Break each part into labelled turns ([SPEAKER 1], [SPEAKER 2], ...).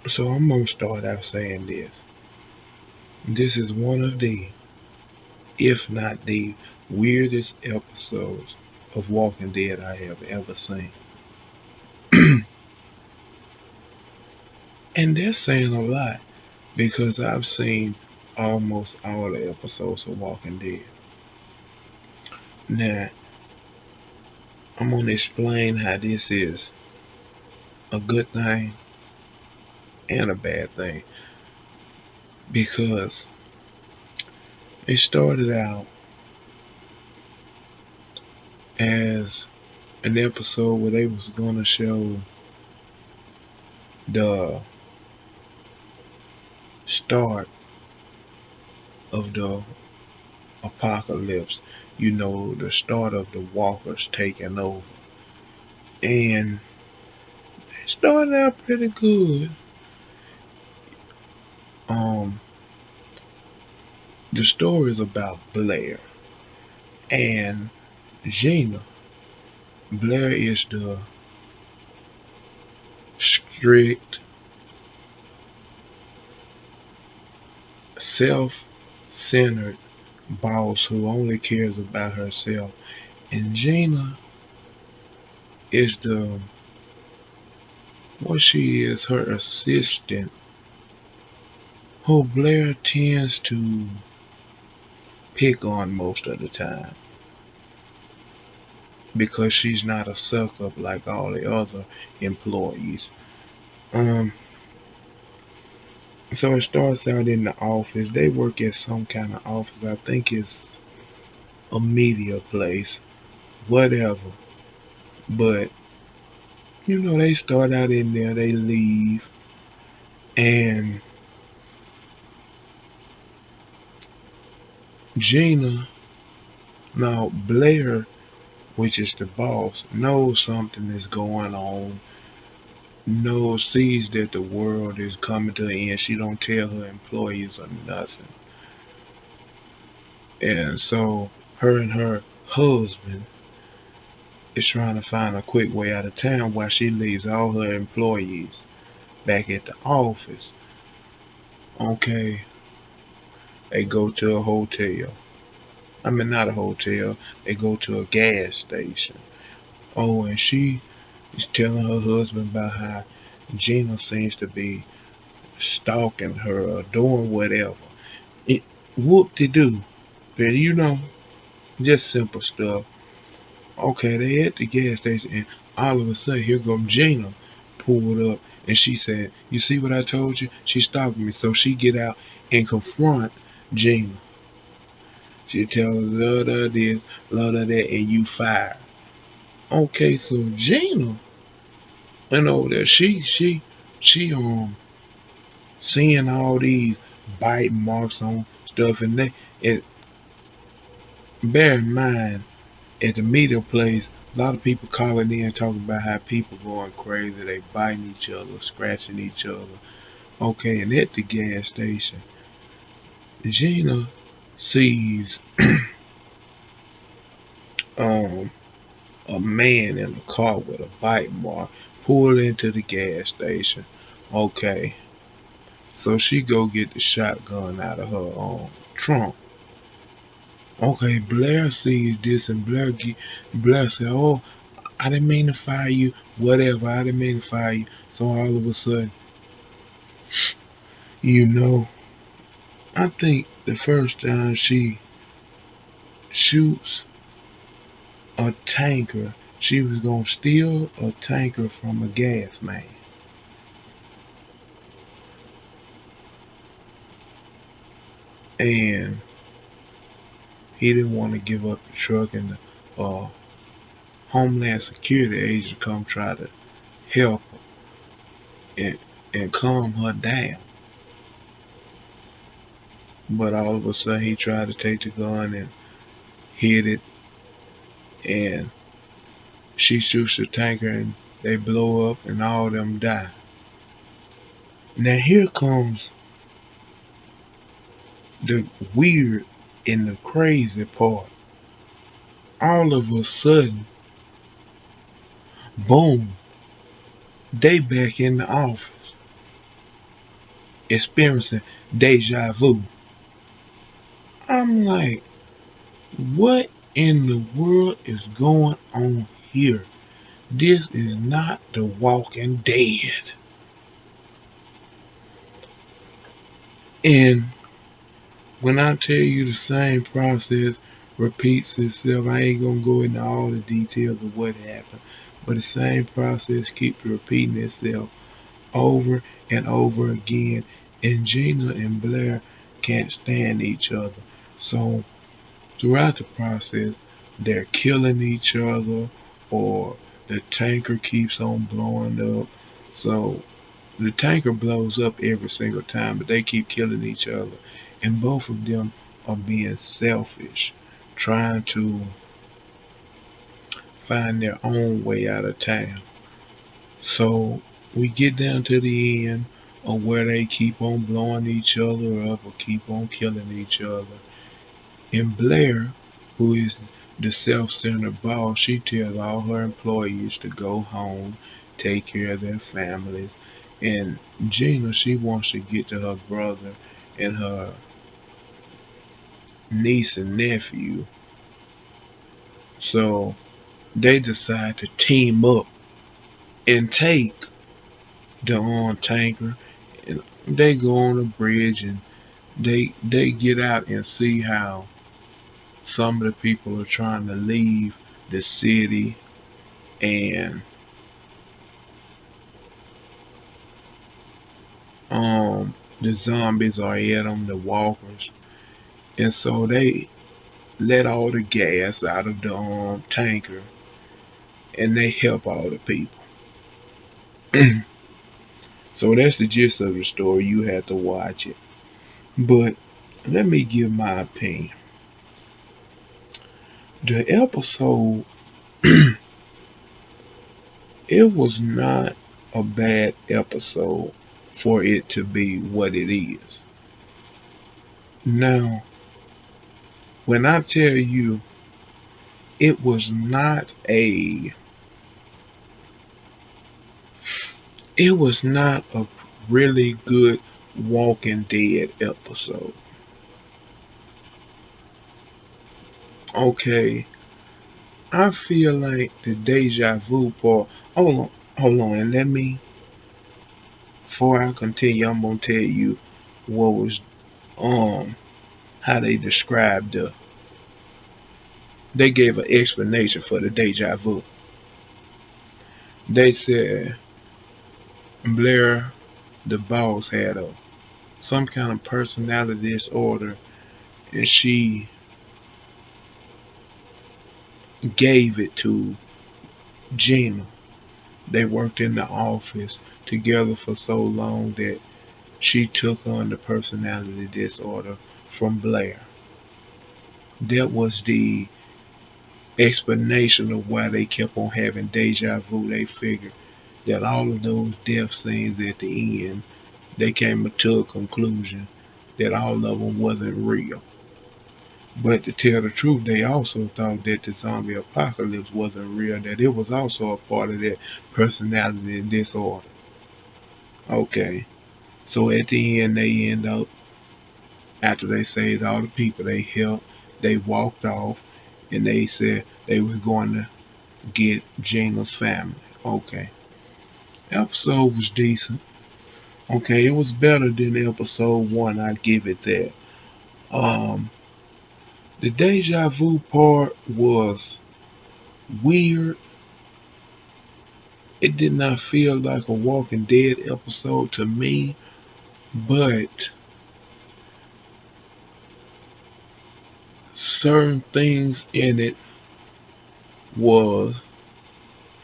[SPEAKER 1] So I'm gonna start out saying this. This is one of the, if not the weirdest episodes of Walking Dead I have ever seen. And that's saying a lot because I've seen almost all the episodes of Walking Dead. Now, I'm gonna explain how this is a good thing and a bad thing because it started out as an episode where they was gonna show the start of the apocalypse, the start of the walkers taking over. And it started out pretty good. Um, the story is about Blair and Gina. Blair is the strict, self-centered boss who only cares about herself. And Gina is what she is, her assistant, who Blair tends to pick on most of the time because she's not a suck up like all the other employees. Um, so it starts out in the office. They work at some kind of office. I think it's a media place, whatever. But they start out in there, they leave, and Gina, now Blair, which is the boss, knows something is going on, sees that the world is coming to an end. She don't tell her employees or nothing. And so her and her husband is trying to find a quick way out of town while she leaves all her employees back at the office. Okay, they go to a hotel. I mean, not a hotel. They go to a gas station. Oh, and she is telling her husband about how Gina seems to be stalking her or doing whatever. It whoop-de-doo. But just simple stuff. Okay, they at the gas station, and all of a sudden, here comes Gina, pulled up, and she said, "You see what I told you? She stalking me." So she get out and confront Gina. She tell her, "Love her this, love her that, and you fired." Okay, so Gina, over there, she seeing all these bite marks on stuff, and bear in mind at the media place, a lot of people calling in talking about how people going crazy, they biting each other, scratching each other. Okay, and at the gas station, Gina sees um a man in a car with a bite mark pull into the gas station. Okay, so she go get the shotgun out of her trunk. Okay, Blair sees this, and Blair said, "Oh, I didn't mean to fire you. Whatever, I didn't mean to fire you." So all of a sudden, you know, I think the first time she shoots a tanker, she was gonna steal a tanker from a gas man, and he didn't want to give up the truck, and the Homeland Security agent come try to help her and calm her down. But all of a sudden, he tried to take the gun and hit it, and she shoots the tanker, and they blow up, and all of them die. Now here comes the weird and the crazy part. All of a sudden, boom, they back in the office. experiencing deja vu. I'm like, what in the world is going on here? This is not The Walking Dead. And when I tell you the same process repeats itself, I ain't gonna go into all the details of what happened, but the same process keeps repeating itself over and over again. And Gina and Blair can't stand each other. So throughout the process, they're killing each other, or the tanker keeps on blowing up. So the tanker blows up every single time, but they keep killing each other. And both of them are being selfish, trying to find their own way out of town. So we get down to the end of where they keep on blowing each other up or keep on killing each other. And Blair, who is the self-centered boss, she tells all her employees to go home, take care of their families. And Gina, she wants to get to her brother and her niece and nephew. So they decide to team up and take the armed tanker. And they go on a bridge and they get out and see how some of the people are trying to leave the city, and the zombies are at them, the walkers, and so they let all the gas out of the tanker, and they help all the people. So that's the gist of the story. You have to watch it, but let me give my opinion. The episode, it was not a bad episode for it to be what it is. Now, when I tell you it was not a it was not a really good Walking Dead episode. Okay, I feel like the deja vu part. Hold on, and let me. Before I continue, I'm gonna tell you what was how they described the. They gave an explanation for the deja vu. They said Blair, the boss, had a some kind of personality disorder, and she gave it to Gina. They worked in the office together for so long that she took on the personality disorder from Blair. That was the explanation of why they kept on having deja vu. They figured that all of those death scenes at the end, they came to a conclusion that all of them wasn't real. But to tell the truth, they also thought that the zombie apocalypse wasn't real, that it was also a part of that personality disorder. Okay. So at the end, they end up, after they saved all the people they helped, they walked off and they said they were going to get Gina's family. Okay. Episode was decent. Okay, it was better than episode one, I give it that. Um, the deja vu part was weird. It did not feel like a Walking Dead episode to me, but certain things in it was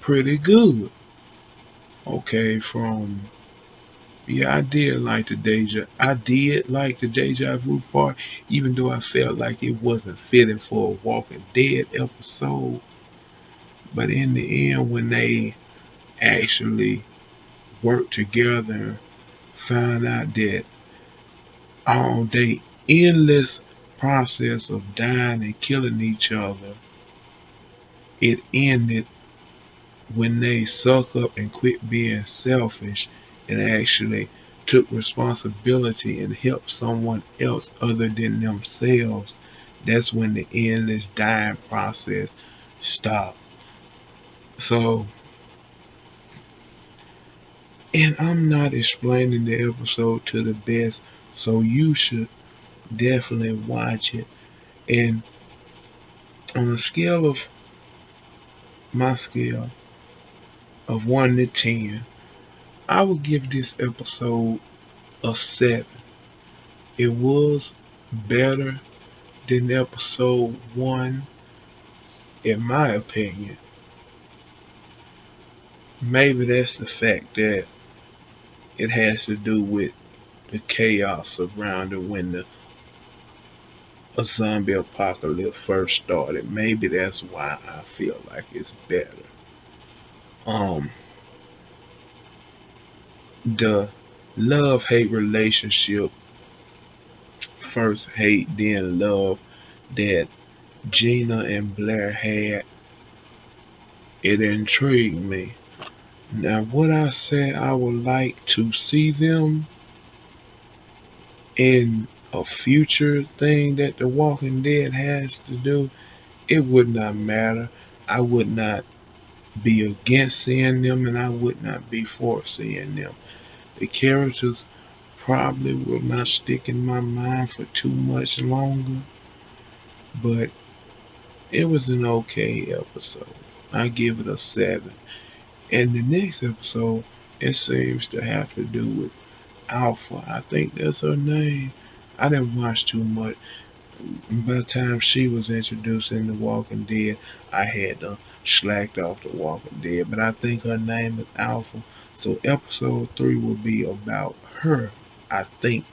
[SPEAKER 1] pretty good. Okay, from I did like the deja vu part, even though I felt like it wasn't fitting for a Walking Dead episode. But in the end, when they actually worked together and found out that all they endless process of dying and killing each other, it ended when they suck up and quit being selfish and actually took responsibility and helped someone else other than themselves, that's when the endless dying process stopped. So, and I'm not explaining the episode to the best, so you should definitely watch it. And on a scale of my scale of 1 to 10, I would give this episode a 7. It was better than episode 1, in my opinion. Maybe that's the fact that it has to do with the chaos surrounding when a zombie apocalypse first started. Maybe that's why I feel like it's better. Um, the love hate relationship, first hate, then love, that Gina and Blair had, it intrigued me. Now, would I say I would like to see them in a future thing that The Walking Dead has to do? It would not matter. I would not be against seeing them, and I would not be for seeing them. The characters probably will not stick in my mind for too much longer, but it was an okay episode. I give it a 7. And the next episode, it seems to have to do with Alpha. I think that's her name. I didn't watch too much. By the time she was introduced in The Walking Dead, I had slacked off The Walking Dead. But I think her name is Alpha. So episode 3 will be about her, I think.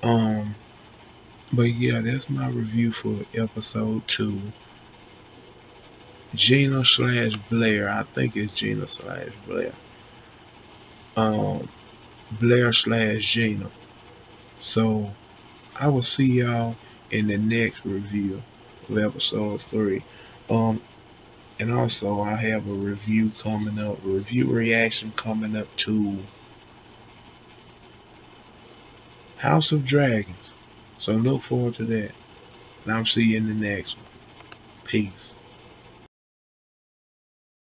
[SPEAKER 1] Um, but yeah, that's my review for episode 2. Gina slash Blair. I think it's Gina slash Blair. Um, Blair slash Gina. So I will see y'all in the next review of episode 3. Um, and also I have a review coming up, a review reaction coming up to House of Dragons. So look forward to that. And I'll see you in the next one. Peace.